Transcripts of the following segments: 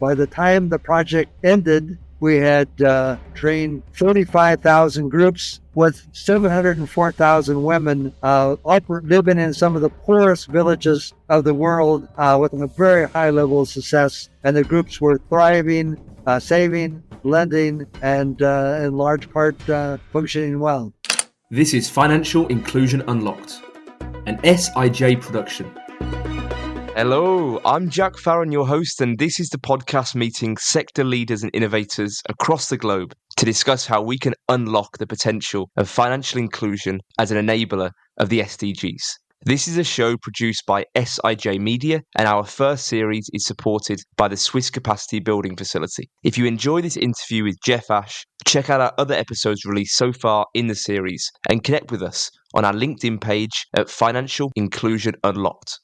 By the time the project ended, we had trained 35,000 groups with 704,000 women living in some of the poorest villages of the world with a very high level of success. And the groups were thriving, saving, lending, and in large part functioning well. This is Financial Inclusion Unlocked, an SIJ production. Hello, I'm Jack Farron, your host, and this is the podcast meeting sector leaders and innovators across the globe to discuss how we can unlock the potential of financial inclusion as an enabler of the SDGs. This is a show produced by SIJ Media, and our first series is supported by the Swiss Capacity Building Facility. If you enjoy this interview with Jeff Ashe, check out our other episodes released so far in the series and connect with us on our LinkedIn page at Financial Inclusion Unlocked.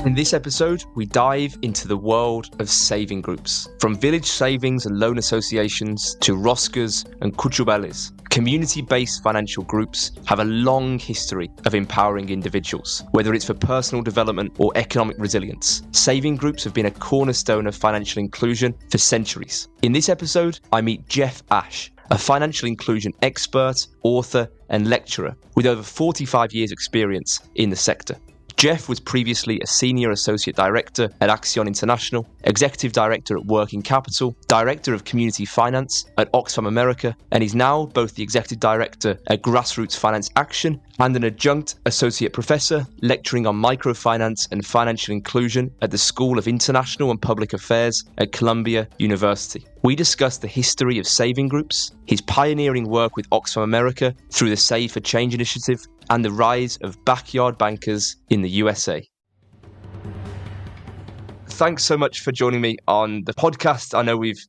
In this episode, we dive into the world of saving groups. From village savings and loan associations to ROSCAs and Cuchubales, community-based financial groups have a long history of empowering individuals, whether it's for personal development or economic resilience. Saving groups have been a cornerstone of financial inclusion for centuries. In this episode, I meet Jeff Ashe, a financial inclusion expert, author, and lecturer with over 45 years' experience in the sector. Jeff was previously a Senior Associate Director at Accion International, Executive Director at Working Capital, Director of Community Finance at Oxfam America, and is now both the Executive Director at Grassroots Finance Action and an Adjunct Associate Professor lecturing on microfinance and financial inclusion at the School of International and Public Affairs at Columbia University. We discuss the history of saving groups, his pioneering work with Oxfam America through the Save for Change initiative, and the rise of backyard bankers in the USA. Thanks so much for joining me on the podcast. I know we've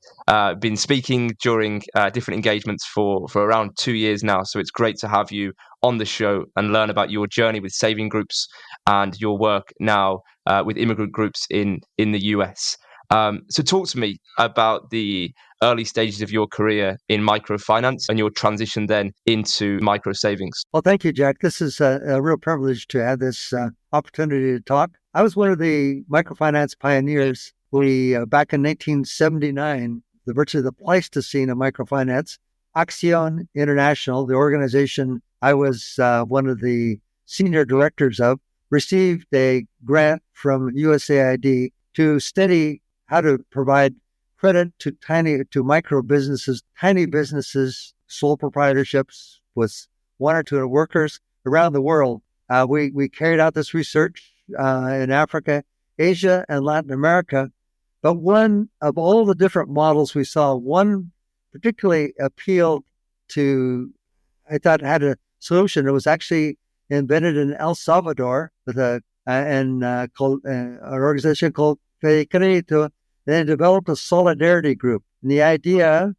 been speaking during different engagements for around 2 years now, so it's great to have you on the show and learn about your journey with saving groups and your work now with immigrant groups in the US. So talk to me about the early stages of your career in microfinance and your transition then into micro savings. Well, thank you, Jack. This is a real privilege to have this opportunity to talk. I was one of the microfinance pioneers. Back in 1979, virtually the Pleistocene of microfinance, Accion International, the organization I was one of the senior directors of, received a grant from USAID to study how to provide credit to micro businesses, tiny businesses, sole proprietorships with 1 or 2 workers around the world. We carried out this research in Africa, Asia, and Latin America. But one of all the different models we saw, one particularly appealed to, I thought had a solution. It was actually invented in El Salvador with an organization called Crédito. They developed a solidarity group. And the idea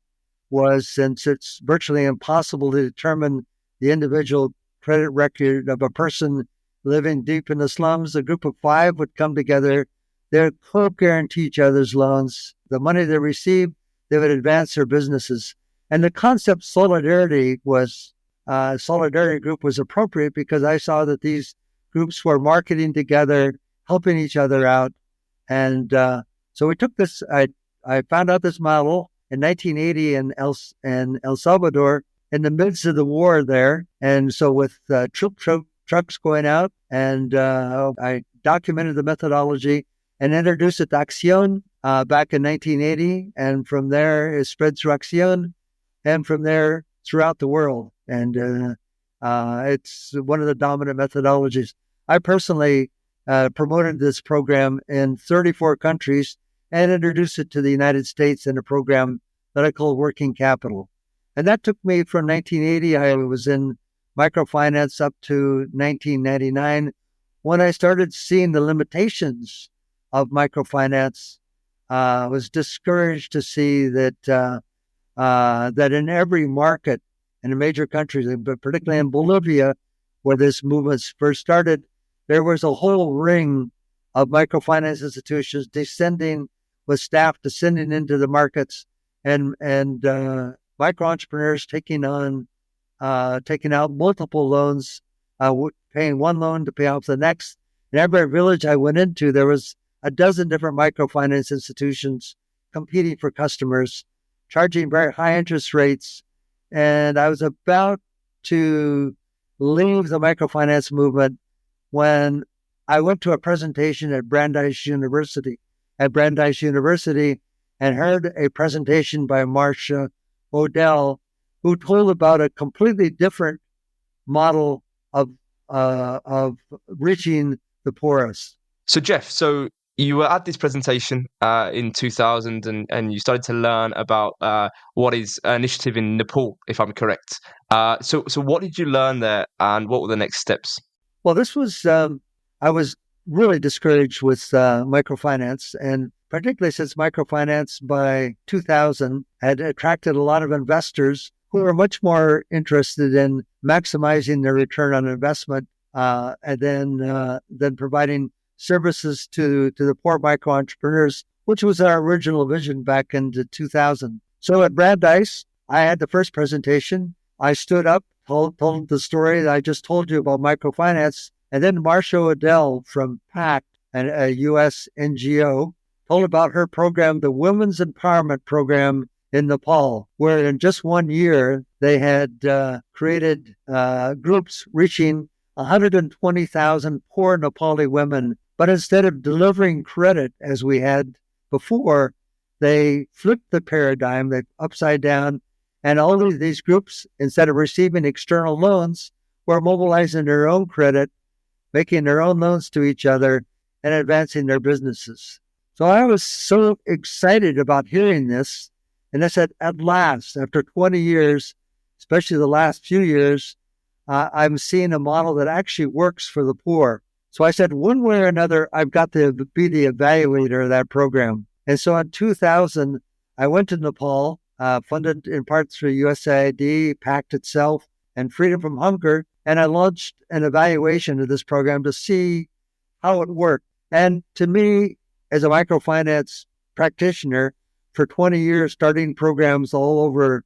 was, since it's virtually impossible to determine the individual credit record of a person living deep in the slums, a group of 5 would come together. They would co-guarantee each other's loans. The money they received, they would advance their businesses. And the concept solidarity group was appropriate because I saw that these groups were marketing together, helping each other out. And so we took this, I found out this model in 1980 in El Salvador in the midst of the war there. And so with trucks going out, and I documented the methodology and introduced it to Accion back in 1980. And from there, it spread through Accion and from there throughout the world. And it's one of the dominant methodologies. I personally promoted this program in 34 countries and introduced it to the United States in a program that I call Working Capital. And that took me from 1980, I was in microfinance, up to 1999, when I started seeing the limitations of microfinance. I was discouraged to see that in every market in the major countries, but particularly in Bolivia, where this movement first started, there was a whole ring of microfinance institutions descending into the markets, and micro entrepreneurs taking out multiple loans, paying one loan to pay off the next. In every village I went into, there was a dozen different microfinance institutions competing for customers, charging very high interest rates. And I was about to leave the microfinance movement when I went to a presentation at Brandeis University, and heard a presentation by Marcia Odell, who told about a completely different model of reaching the poorest. So Jeff, you were at this presentation in 2000 and you started to learn about what is an initiative in Nepal, if I'm correct. So what did you learn there and what were the next steps? Well, this was, I was really discouraged with microfinance, and particularly since microfinance by 2000 had attracted a lot of investors who were much more interested in maximizing their return on investment and then providing services to the poor micro entrepreneurs, which was our original vision back in 2000. So at Brandeis, I had the first presentation. I stood up, told the story that I just told you about microfinance, and then Marcia Odell from PACT, a U.S. NGO, told about her program, the Women's Empowerment Program in Nepal, where in just 1 year, they had created groups reaching 120,000 poor Nepali women. But instead of delivering credit as we had before, they flipped the paradigm, they upside down, and all of these groups, instead of receiving external loans, were mobilizing their own credit, making their own loans to each other, and advancing their businesses. So I was so excited about hearing this. And I said, at last, after 20 years, especially the last few years, I'm seeing a model that actually works for the poor. So I said, one way or another, I've got to be the evaluator of that program. And so in 2000, I went to Nepal, funded in part through USAID, PACT itself, and Freedom from Hunger. And I launched an evaluation of this program to see how it worked. And to me, as a microfinance practitioner for 20 years, starting programs all over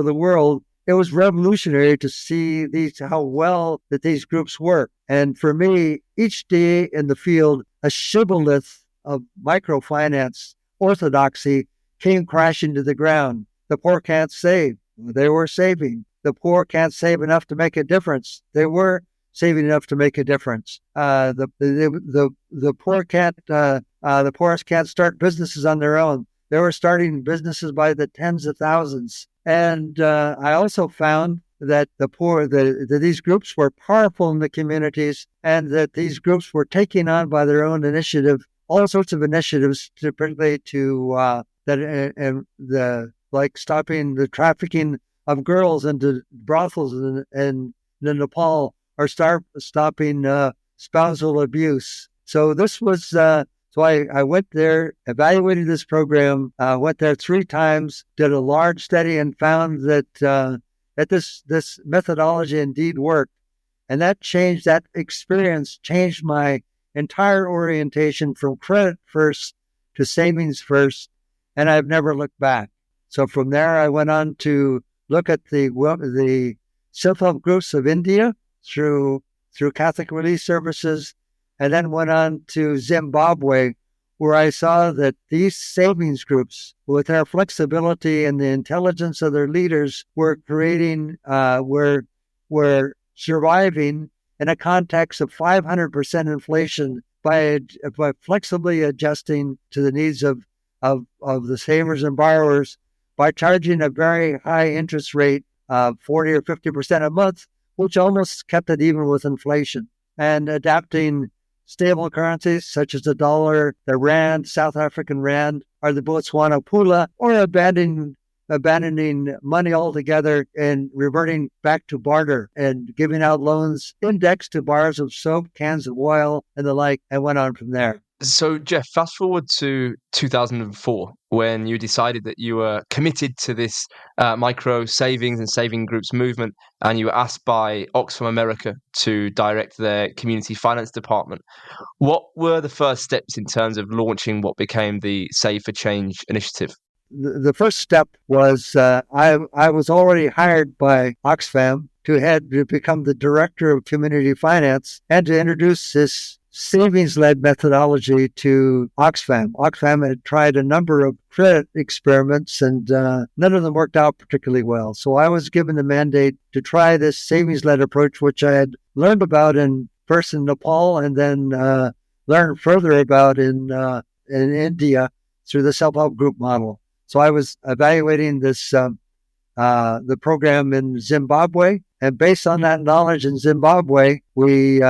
the world, it was revolutionary to see how well that these groups work. And for me, each day in the field, a shibboleth of microfinance orthodoxy came crashing to the ground. The poor can't save. They were saving. The poor can't save enough to make a difference. They were saving enough to make a difference. The poorest can't start businesses on their own. They were starting businesses by the tens of thousands. And I also found that these groups were powerful in the communities, and that these groups were taking on by their own initiative all sorts of initiatives, particularly like stopping the trafficking of girls into brothels in Nepal, or stopping spousal abuse. So this was. So I went there, evaluated this program, went there 3 times, did a large study, and found that this methodology indeed worked. And that experience changed my entire orientation from credit first to savings first, and I've never looked back. So from there, I went on to look at the self-help groups of India through Catholic Relief Services, and then went on to Zimbabwe, where I saw that these savings groups, with their flexibility and the intelligence of their leaders, were surviving in a context of 500% inflation by flexibly adjusting to the needs of the savers and borrowers, by charging a very high interest rate of 40 or 50% a month, which almost kept it even with inflation, and adapting stable currencies such as the dollar, the rand, South African rand, or the Botswana pula, or abandoning money altogether and reverting back to barter and giving out loans indexed to bars of soap, cans of oil, and the like, and went on from there. So, Jeff, fast forward to 2004, when you decided that you were committed to this micro savings and saving groups movement, and you were asked by Oxfam America to direct their community finance department. What were the first steps in terms of launching what became the Save for Change initiative? The first step was I was already hired by Oxfam to become the director of community finance and to introduce this savings-led methodology to Oxfam. Oxfam had tried a number of credit experiments, and none of them worked out particularly well. So I was given the mandate to try this savings-led approach, which I had learned about first in Nepal, and then learned further about in India through the self-help group model. So I was evaluating this the program in Zimbabwe, and based on that knowledge in Zimbabwe, we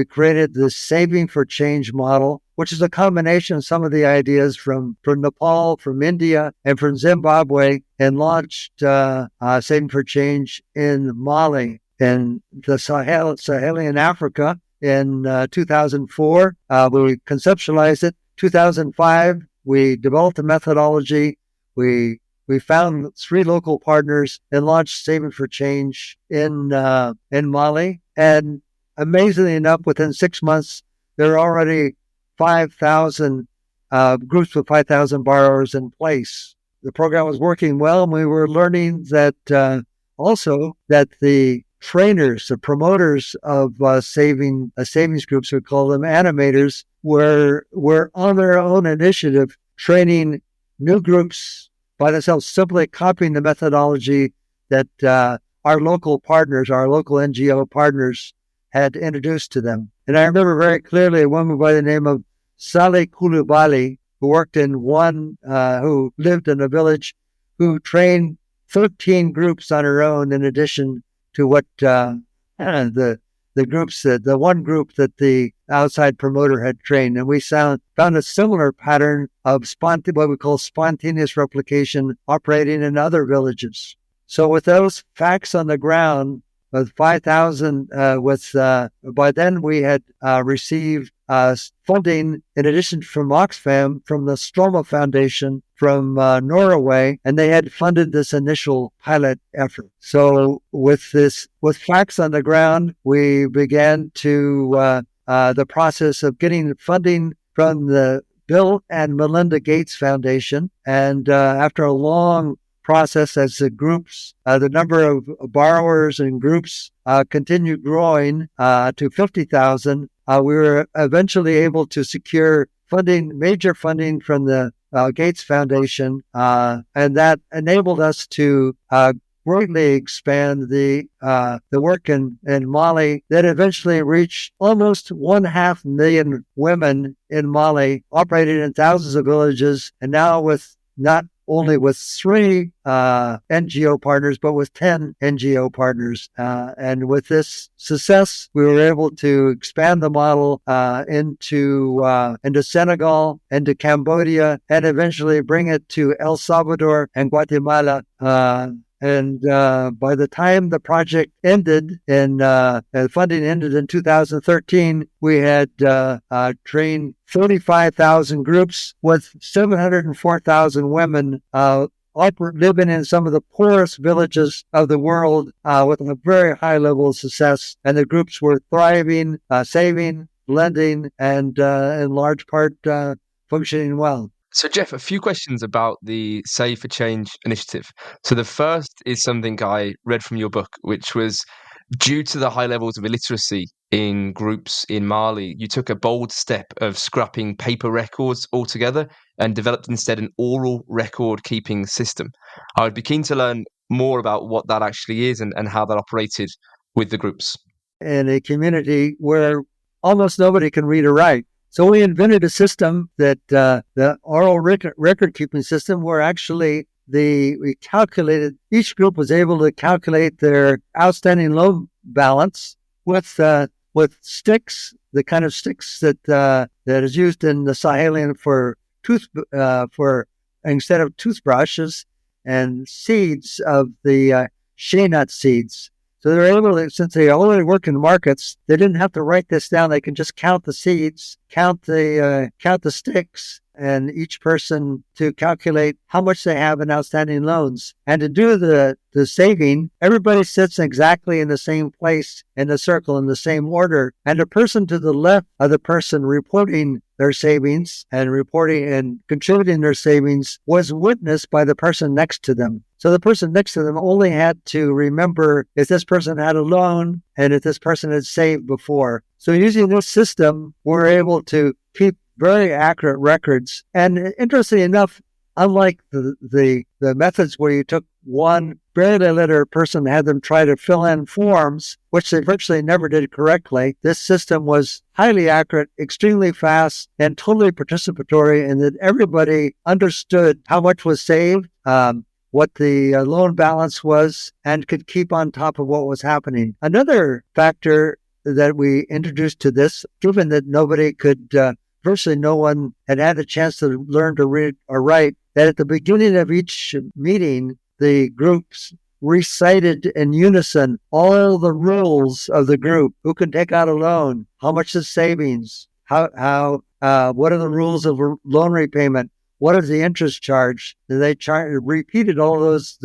created the Saving for Change model, which is a combination of some of the ideas from Nepal, from India, and from Zimbabwe, and launched Saving for Change in Mali, in the Sahelian Africa in 2004. We conceptualized it. 2005, we developed a methodology. We found 3 local partners and launched Saving for Change in Mali. And amazingly enough, within 6 months, there are already 5,000 groups with 5,000 borrowers in place. The program was working well, and we were learning that also that the trainers, the promoters of savings groups, we call them animators, were on their own initiative training new groups by themselves, simply copying the methodology that our local partners, our local NGO partners had introduced to them. And I remember very clearly a woman by the name of Saleh Kulubali, who lived in a village, who trained 13 groups on her own, in addition to what the one group that the outside promoter had trained. And we found a similar pattern of what we call spontaneous replication operating in other villages. So with those facts on the ground, with 5,000, by then we had received funding, in addition from Oxfam, from the Stroma Foundation from Norway, and they had funded this initial pilot effort. So with facts on the ground, we began to the process of getting funding from the Bill and Melinda Gates Foundation, and after a long process, as the number of borrowers and groups continued growing to 50,000, we were eventually able to secure major funding from the Gates Foundation, and that enabled us to greatly expand the work in Mali, that eventually reached almost 500,000 women in Mali, operating in thousands of villages, and now with not only with 3 NGO partners, but with 10 NGO partners. And with this success, we were able to expand the model into Senegal, into Cambodia, and eventually bring it to El Salvador and Guatemala. And by the time the project ended, and funding ended in 2013, we had trained 35,000 groups with 704,000 women living in some of the poorest villages of the world with a very high level of success. And the groups were thriving, saving, lending, and in large part functioning well. So, Jeff, a few questions about the Save for Change initiative. So the first is something I read from your book, which was, due to the high levels of illiteracy in groups in Mali, you took a bold step of scrapping paper records altogether and developed instead an oral record-keeping system. I would be keen to learn more about what that actually is and how that operated with the groups. In a community where almost nobody can read or write. So we invented a system that the oral record-keeping system, where actually we calculated, each group was able to calculate their outstanding loan balance with sticks, the kind of sticks that is used in the Sahelian for instead of toothbrushes, and seeds of the shea nut seeds. So they're able to, since they already work in markets, they didn't have to write this down. They can just count the seeds, count the sticks, and each person to calculate how much they have in outstanding loans. And to do the saving, everybody sits exactly in the same place in the circle in the same order. And the person to the left of the person reporting their savings and reporting and contributing their savings was witnessed by the person next to them. So the person next to them only had to remember if this person had a loan and if this person had saved before. So using this system, we're able to keep very accurate records. And interestingly enough, unlike the methods where you took one barely literate person, had them try to fill in forms, which they virtually never did correctly, this system was highly accurate, extremely fast, and totally participatory in that everybody understood how much was saved, what the loan balance was, and could keep on top of what was happening. Another factor that we introduced to this, given that nobody could, virtually no one had a chance to learn to read or write, that at the beginning of each meeting, the groups recited in unison all the rules of the group. Who can take out a loan? How much is savings? What are the rules of loan repayment? What is the interest charge? They repeated all those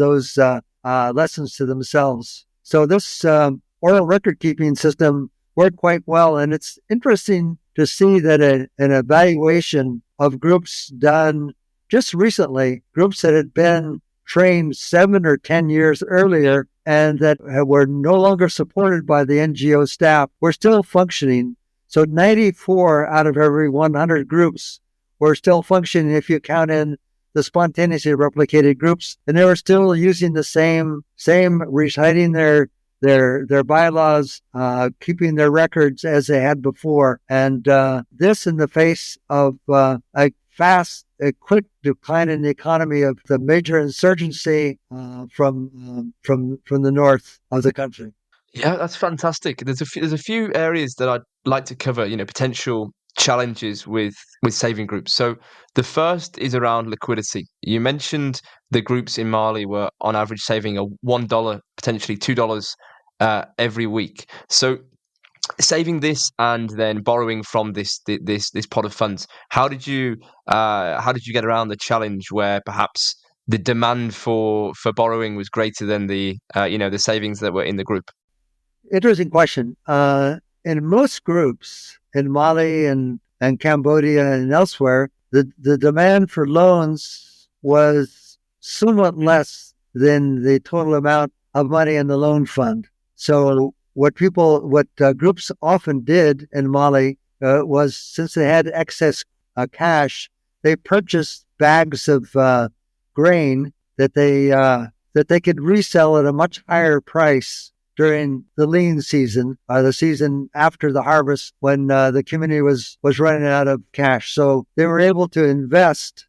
lessons to themselves. So this oral record keeping system worked quite well, and it's interesting to see that an evaluation of groups done just recently, groups that had been trained 7 or 10 years earlier and that were no longer supported by the NGO staff, were still functioning. So 94 out of every 100 groups were still functioning if you count in the spontaneously replicated groups, and they were still using the same reciting their bylaws, keeping their records as they had before. And this in the face of a quick decline in the economy of the major insurgency from the north of the country. Yeah, that's fantastic. There's a few areas that I'd like to cover, potential challenges with saving groups. So the first is around liquidity. You mentioned the groups in Mali were on average saving a $1, potentially $2 every week. So saving this and then borrowing from this pot of funds, how did you get around the challenge where perhaps the demand for borrowing was greater than the savings that were in the group? Interesting question. In most groups in Mali and Cambodia and elsewhere, the demand for loans was somewhat less than the total amount of money in the loan fund. So what groups often did in Mali was, since they had excess cash, they purchased bags of grain that they could resell at a much higher price during the lean season, the season after the harvest, when the community was running out of cash. So they were able to invest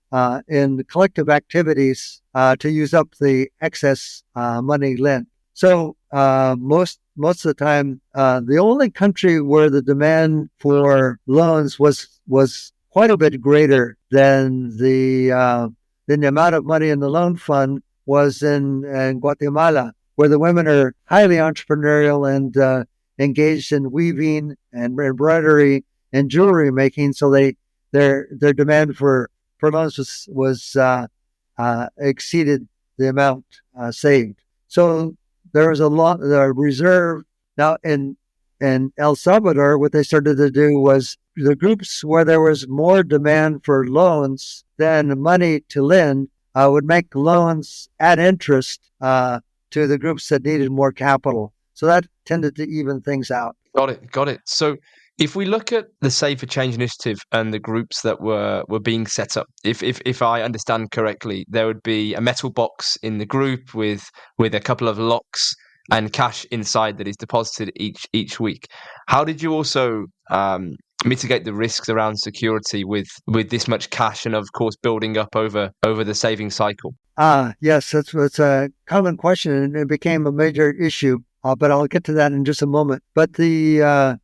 in collective activities to use up the excess money lent. So most of the time, the only country where the demand for loans was quite a bit greater than the amount of money in the loan fund was in Guatemala, where the women are highly entrepreneurial and engaged in weaving and embroidery and jewelry making. So their demand for loans was exceeded the amount saved. So there was a lot reserve. Now in El Salvador, what they started to do was the groups where there was more demand for loans than money to lend would make loans at interest to the groups that needed more capital. So that tended to even things out. Got it. So if we look at the Save for Change initiative and the groups that were being set up, if I understand correctly, there would be a metal box in the group with a couple of locks and cash inside that is deposited each week. How did you also mitigate the risks around security with this much cash and, of course, building up over the saving cycle? Yes, that's a common question, and it became a major issue. But I'll get to that in just a moment. But the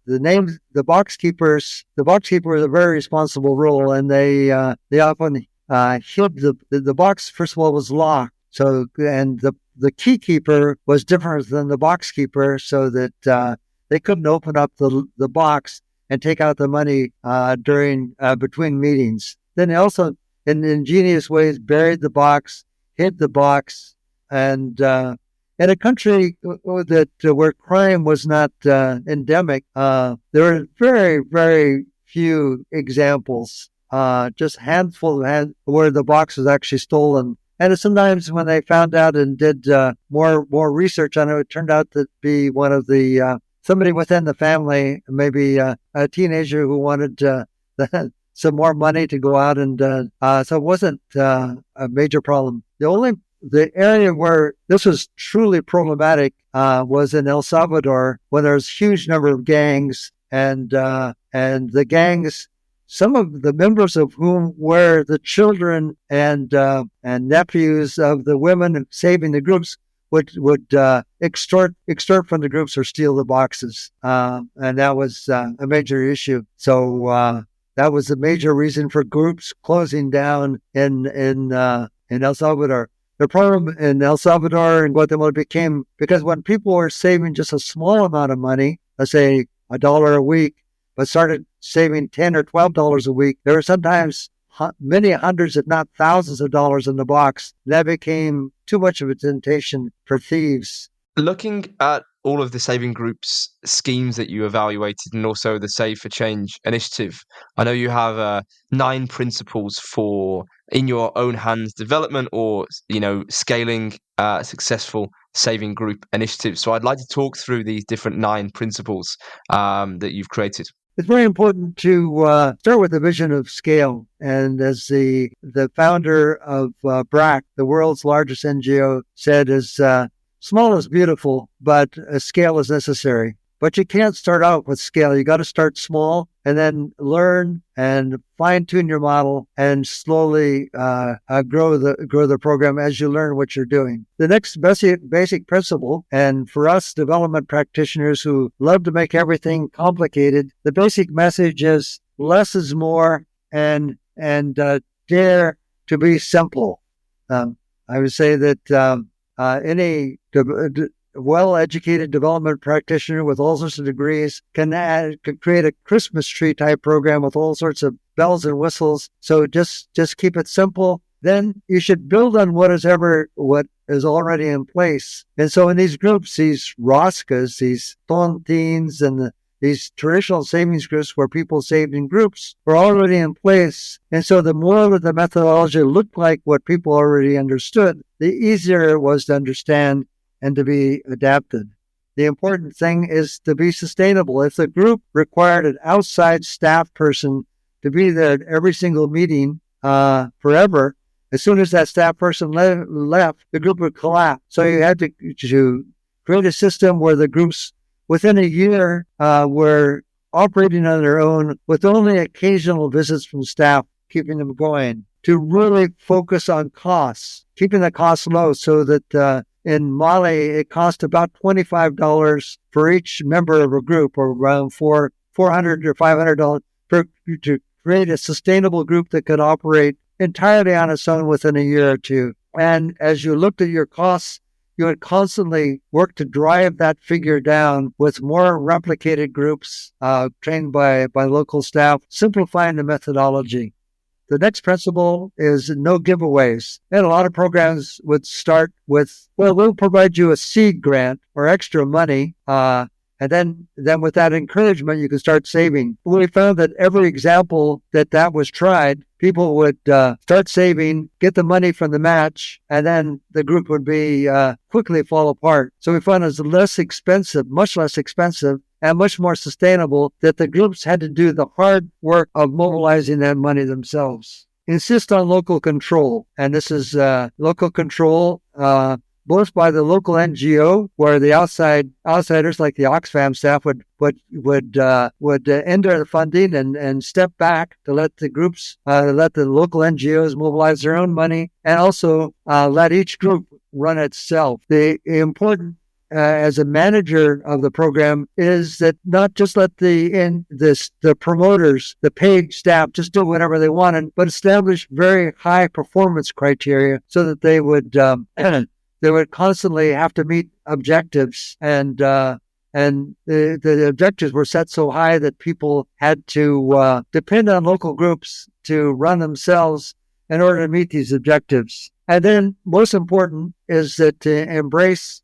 box keepers is a very responsible role, and they often hid the box. First of all, was locked. So, and the key keeper was different than the box keeper, so that they couldn't open up the box and take out the money during between meetings. then they also, in ingenious ways, buried the box, hid the box, and in a country that where crime was not endemic, there were very, very few examples, just handful where the box was actually stolen. And sometimes when they found out and did more research on it, it turned out to be one of the somebody within the family, maybe a teenager who wanted some more money to go out, and so it wasn't a major problem. The area where this was truly problematic was in El Salvador, when there was a huge number of gangs, and the gangs, some of the members of whom were the children and nephews of the women saving the groups, would extort from the groups or steal the boxes, and that was a major issue. So that was a major reason for groups closing down in El Salvador. The problem in El Salvador and Guatemala became because when people were saving just a small amount of money, let's say $1 a week, but started saving $10 or $12 a week, there were sometimes many hundreds, if not thousands of dollars in the box. That became too much of a temptation for thieves. Looking at all of the saving groups schemes that you evaluated and also the Save for Change initiative, I know you have 9 principles for in your own hands development or, scaling successful saving group initiatives. So I'd like to talk through these different 9 principles that you've created. It's very important to start with the vision of scale. And as the founder of BRAC, the world's largest NGO, said, is small is beautiful, but scale is necessary. But you can't start out with scale. You got to start small and then learn and fine-tune your model and slowly grow the program as you learn what you're doing. The next basic principle, and for us development practitioners who love to make everything complicated, the basic message is less is more, and dare to be simple. I would say that any well-educated development practitioner with all sorts of degrees can create a Christmas tree type program with all sorts of bells and whistles. So just keep it simple. Then you should build on what is already in place. And so in these groups, these ROSCAs, these tontines, and these traditional savings groups where people saved in groups were already in place. And so the more that the methodology looked like what people already understood, the easier it was to understand and to be adapted. The important thing is to be sustainable. If the group required an outside staff person to be there at every single meeting forever, as soon as that staff person left, the group would collapse. So you had to create a system where the groups within a year were operating on their own with only occasional visits from staff, keeping them going, to really focus on costs, keeping the costs low so that in Mali, it cost about $25 for each member of a group, or around $400 or $500 to create a sustainable group that could operate entirely on its own within a year or two. And as you looked at your costs, you would constantly work to drive that figure down with more replicated groups trained by local staff, simplifying the methodology. The next principle is no giveaways. And a lot of programs would start with, well, we'll provide you a seed grant or extra money, and then with that encouragement, you can start saving. We found that every example that was tried, people would start saving, get the money from the match, and then the group would be quickly fall apart. So we found it's less expensive, much less expensive, and much more sustainable, that the groups had to do the hard work of mobilizing that money themselves. Insist on local control. And this is local control both by the local NGO, where the outsiders like the Oxfam staff would enter the funding and step back to let the groups, let the local NGOs mobilize their own money, and also let each group run itself. The important as a manager of the program is that not just let the promoters, the paid staff, just do whatever they wanted, but establish very high performance criteria so that they would constantly have to meet objectives, and the objectives were set so high that people had to depend on local groups to run themselves in order to meet these objectives. And then most important is that to embrace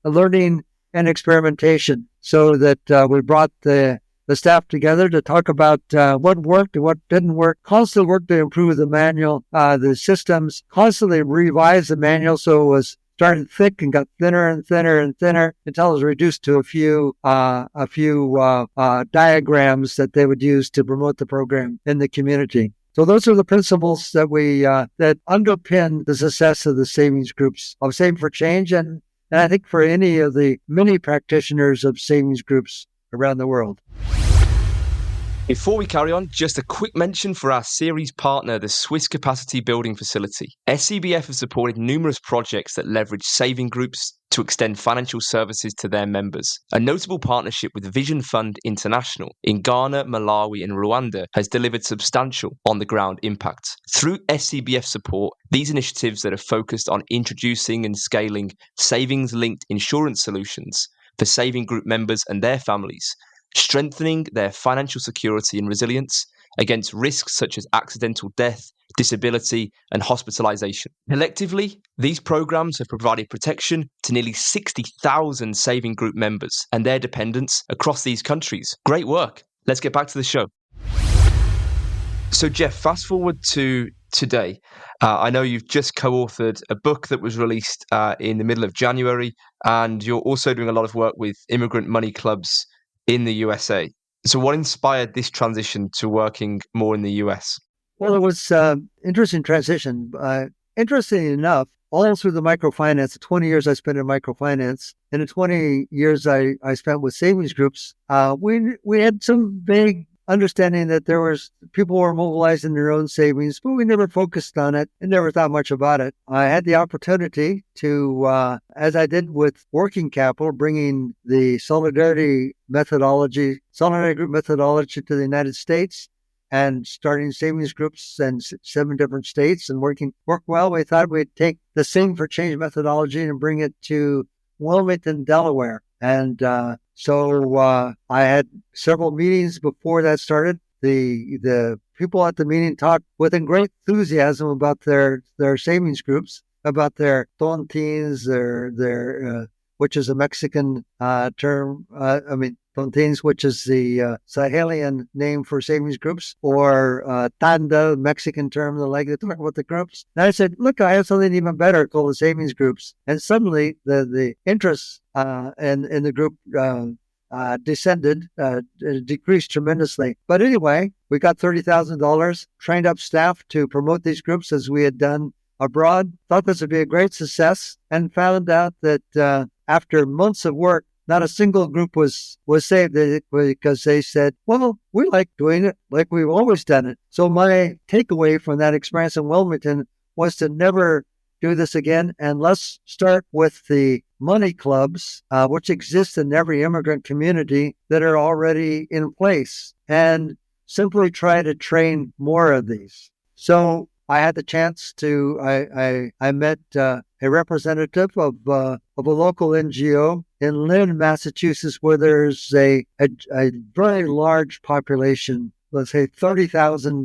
learning and experimentation, so that we brought the staff together to talk about what worked and what didn't work, constantly work to improve the manual, the systems, constantly revise the manual so it was started thick and got thinner and thinner and thinner until it was reduced to a few diagrams that they would use to promote the program in the community. So those are the principles that we that underpin the success of the savings groups of Saving for Change, and I think for any of the many practitioners of savings groups around the world. Before we carry on, just a quick mention for our series partner, the Swiss Capacity Building Facility. SCBF has supported numerous projects that leverage saving groups to extend financial services to their members. A notable partnership with Vision Fund International in Ghana, Malawi and Rwanda has delivered substantial on-the-ground impact. Through SCBF support, these initiatives that are focused on introducing and scaling savings-linked insurance solutions for saving group members and their families, strengthening their financial security and resilience against risks such as accidental death, disability, and hospitalization. Collectively, these programs have provided protection to nearly 60,000 saving group members and their dependents across these countries. Great work. Let's get back to the show. So, Jeff, fast forward to today. I know you've just co-authored a book that was released in the middle of January, and you're also doing a lot of work with immigrant money clubs in the USA. So what inspired this transition to working more in the US? Well, it was interesting transition. Interesting enough, all through the microfinance, the 20 years I spent in microfinance, and the 20 years I spent with savings groups, we had some vague understanding that there was people were mobilizing their own savings, but we never focused on it and never thought much about it. I had the opportunity to, as I did with working capital, bringing the solidarity group methodology to the United States and starting savings groups in 7 different states and worked well. We thought we'd take the Saving for Change methodology and bring it to Wilmington, Delaware. And so I had several meetings before that started. The people at the meeting talked with great enthusiasm about their savings groups, about their tontines, their which is a Mexican term. Tontines, which is the Sahelian name for savings groups, or Tanda, Mexican term. They talk about the groups. And I said, look, I have something even better called the savings groups. And suddenly the interest in the group decreased tremendously. But anyway, we got $30,000, trained up staff to promote these groups as we had done abroad, thought this would be a great success, and found out that after months of work, not a single group was saved because they said, well, we like doing it like we've always done it. So my takeaway from that experience in Wilmington was to never do this again. And let's start with the money clubs, which exist in every immigrant community that are already in place, and simply try to train more of these. So I had the chance to, I met a representative of a local NGO in Lynn, Massachusetts, where there's a very large population, let's say 30,000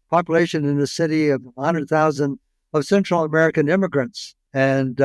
population in a city of 100,000 of Central American immigrants. And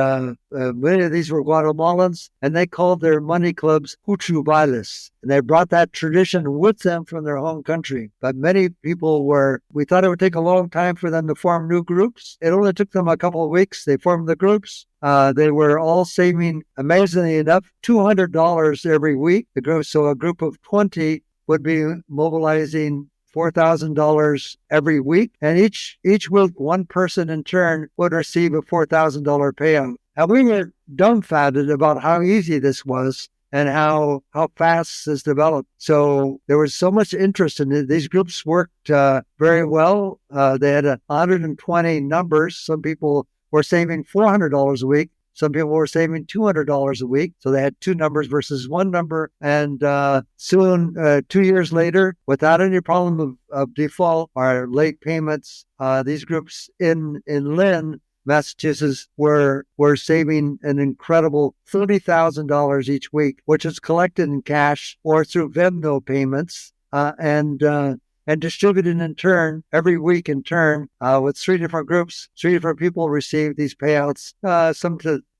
many of these were Guatemalans, and they called their money clubs Cuchubales. And they brought that tradition with them from their home country. But many people we thought it would take a long time for them to form new groups. It only took them a couple of weeks. They formed the groups. They were all saving, amazingly enough, $200 every week. So a group of 20 would be mobilizing $4,000 every week, and each week one person in turn would receive a $4,000 payout. And we were dumbfounded about how easy this was and how fast this developed. So there was so much interest in it. These groups worked very well. They had 120 numbers. Some people were saving $400 a week. Some people were saving $200 a week. So they had 2 numbers versus 1 number. And soon, 2 years later, without any problem of default or late payments, these groups in Lynn, Massachusetts, were saving an incredible $30,000 each week, which is collected in cash or through Venmo payments. And and distributed in turn every week in turn with 3 different groups. 3 different people received these payouts,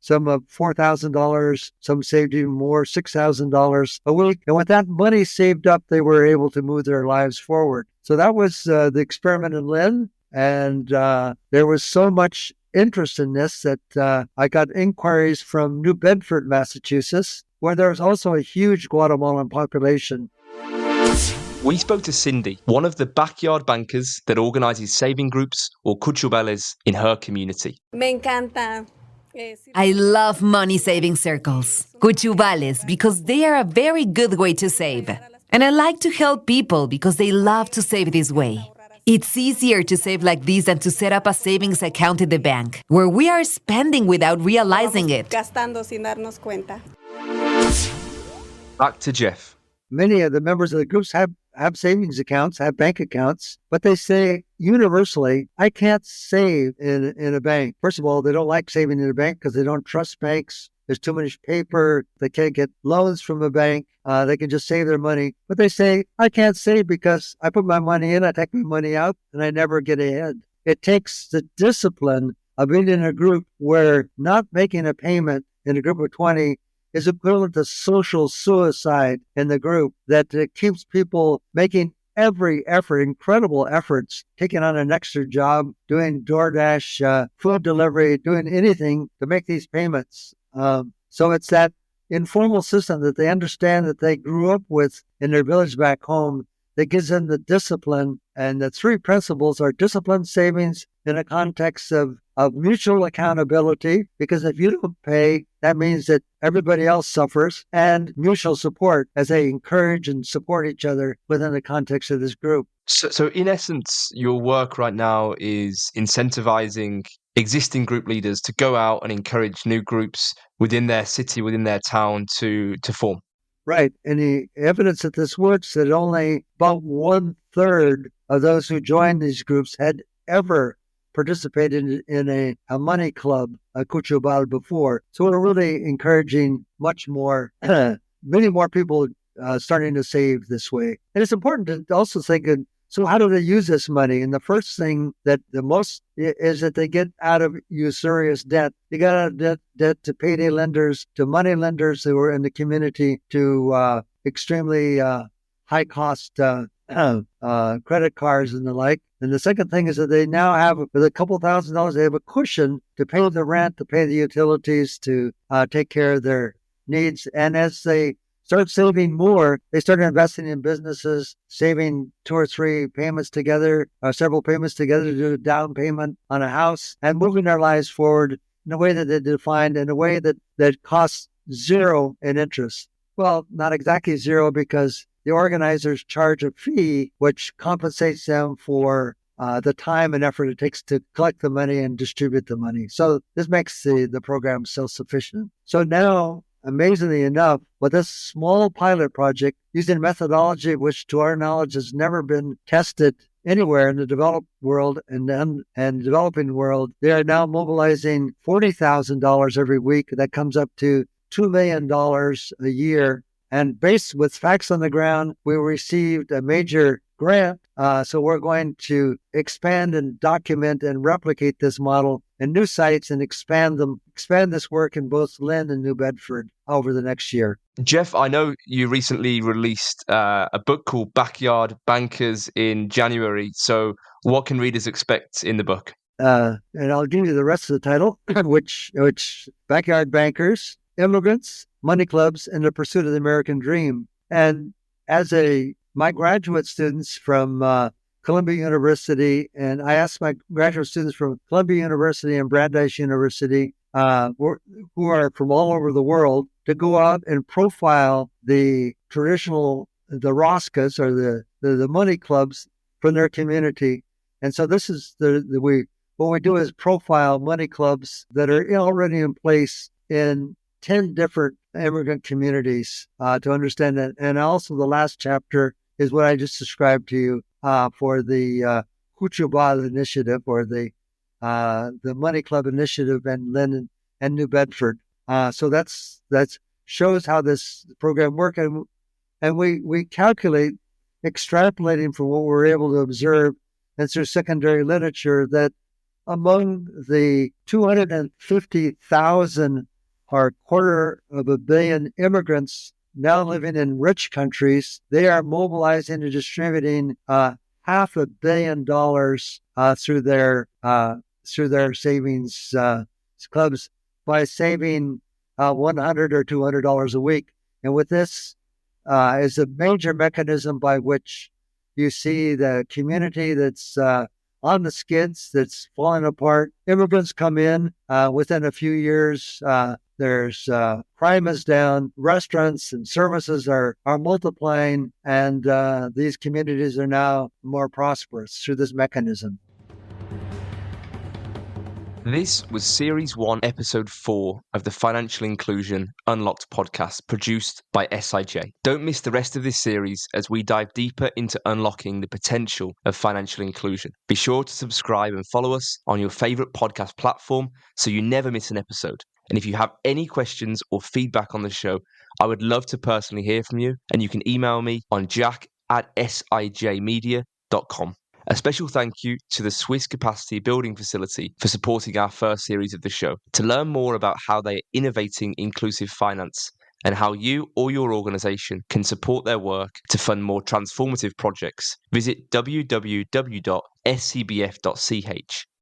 some of $4,000, some saved even more, $6,000 a week. And with that money saved up, they were able to move their lives forward. So that was the experiment in Lynn. And there was so much interest in this that I got inquiries from New Bedford, Massachusetts, where there was also a huge Guatemalan population. We spoke to Cindy, one of the backyard bankers that organizes saving groups or Cuchubales in her community. Me encanta. I love money saving circles, Cuchubales, because they are a very good way to save. And I like to help people because they love to save this way. It's easier to save like this than to set up a savings account at the bank, where we are spending without realizing it. Gastando sin darnos cuenta. Back to Jeff. Many of the members of the groups have savings accounts, have bank accounts, but they say universally, I can't save in a bank. First of all, they don't like saving in a bank because they don't trust banks. There's too much paper. They can't get loans from a bank. They can just save their money. But they say, I can't save because I put my money in, I take my money out, and I never get ahead. It takes the discipline of being in a group where not making a payment in a group of 20 is equivalent to social suicide in the group, that keeps people making every effort, incredible efforts, taking on an extra job, doing DoorDash, food delivery, doing anything to make these payments. So it's that informal system that they understand that they grew up with in their village back home that gives them the discipline. And the 3 principles are discipline, savings, in a context of mutual accountability, because if you don't pay, that means that everybody else suffers, and mutual support as they encourage and support each other within the context of this group. So in essence, your work right now is incentivizing existing group leaders to go out and encourage new groups within their city, within their town to form. Right. And the evidence that this works, that only about 1/3 of those who joined these groups had ever participated in a money club, a Cuchubal, before. So we're really encouraging much more, many more people starting to save this way. And it's important to also think, so how do they use this money? And the first thing that the most is that they get out of usurious debt. They got out of debt to payday lenders, to money lenders who were in the community, to extremely high cost credit cards and the like. And the second thing is that they now have, with a couple $1,000s, they have a cushion to pay the rent, to pay the utilities, to take care of their needs. And as they start saving more, they start investing in businesses, saving 2 or 3 payments together, several payments together to do a down payment on a house, and moving their lives forward in a way that they defined, in a way that costs 0 in interest. Well, not exactly 0, because the organizers charge a fee which compensates them for the time and effort it takes to collect the money and distribute the money. So this makes the program self-sufficient. So now, amazingly enough, with this small pilot project, using methodology which to our knowledge has never been tested anywhere in the developed world and developing world, they are now mobilizing $40,000 every week. That comes up to $2 million a year. And based with facts on the ground, we received a major grant. So we're going to expand and document and replicate this model in new sites and expand this work in both Lynn and New Bedford over the next year. Jeff, I know you recently released a book called Backyard Bankers in January. So what can readers expect in the book? And I'll give you the rest of the title, which Backyard Bankers, Immigrants, Money Clubs, and the Pursuit of the American Dream. And as my graduate students from Columbia University, and I asked my graduate students from Columbia University and Brandeis University, who are from all over the world, to go out and profile the ROSCAs, or the money clubs from their community. And so this is what we do is profile money clubs that are already in place in 10 different immigrant communities to understand that. And also the last chapter is what I just described to you for the Cuchubal initiative, or the Money Club initiative in Lynn and New Bedford. So that shows how this program works. And we calculate extrapolating from what we're able to observe and through secondary literature that among the 250,000 or quarter of a billion immigrants now living in rich countries, they are mobilizing and distributing $500 million through their savings clubs by saving $100 or $200 a week. And with this is a major mechanism by which you see the community that's on the skids, that's falling apart. Immigrants come in within a few years. There's crime is down, restaurants and services are multiplying, and these communities are now more prosperous through this mechanism. This was Series 1, Episode 4 of the Financial Inclusion Unlocked podcast produced by SIJ. Don't miss the rest of this series as we dive deeper into unlocking the potential of financial inclusion. Be sure to subscribe and follow us on your favourite podcast platform so you never miss an episode. And if you have any questions or feedback on the show, I would love to personally hear from you, and you can email me on jack@sijmedia.com. A special thank you to the Swiss Capacity Building Facility for supporting our first series of the show. To learn more about how they are innovating inclusive finance and how you or your organisation can support their work to fund more transformative projects, visit www.scbf.ch.